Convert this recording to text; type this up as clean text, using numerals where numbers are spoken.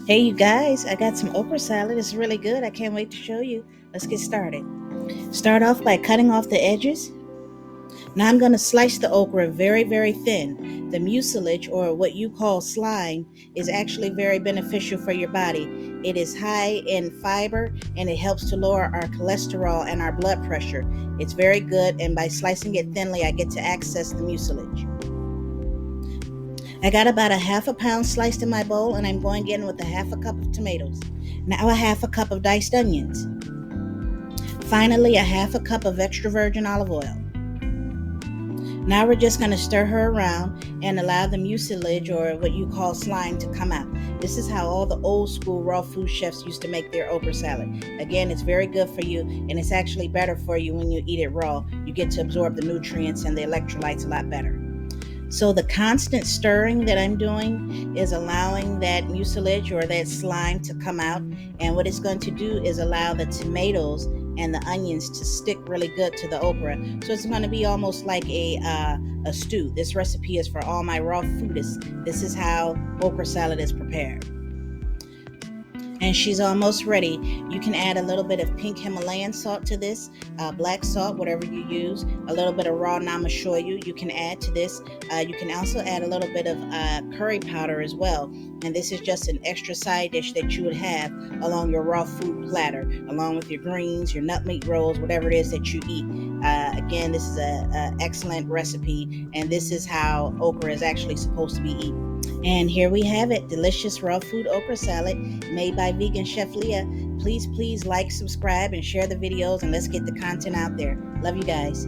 Hey, you guys, I got some okra salad. It's really good. I can't wait to show you. Let's get started. Start off by cutting off the edges. Now I'm going to slice the okra very, very thin. The mucilage, or what you call slime, is actually very beneficial for your body. It is high in fiber and it helps to lower our cholesterol and our blood pressure. It's very good, and by slicing it thinly, I get to access the mucilage. I got about a half a pound sliced in my bowl, and I'm going in with a half a cup of tomatoes. Now a half a cup of diced onions. Finally, a half a cup of extra virgin olive oil. Now we're just going to stir her around and allow the mucilage, or what you call slime, to come out. This is how all the old school raw food chefs used to make their okra salad. Again, it's very good for you, and it's actually better for you when you eat it raw. You get to absorb the nutrients and the electrolytes a lot better. So the constant stirring that I'm doing is allowing that mucilage, or that slime, to come out. And what it's going to do is allow the tomatoes and the onions to stick really good to the okra. So it's going to be almost like a stew. This recipe is for all my raw foodists. This is how okra salad is prepared, and she's almost ready. You can add a little bit of pink Himalayan salt to this, black salt, whatever you use, a little bit of raw namashoyu you can add to this. You can also add a little bit of curry powder as well. And this is just an extra side dish that you would have along your raw food platter, along with your greens, your nut meat rolls, whatever it is that you eat. Again, this is an excellent recipe, and this is how okra is actually supposed to be eaten. And here we have it, delicious raw food okra salad made by vegan chef Leah. Please like, subscribe, and share the videos, and let's get the content out there. Love you guys.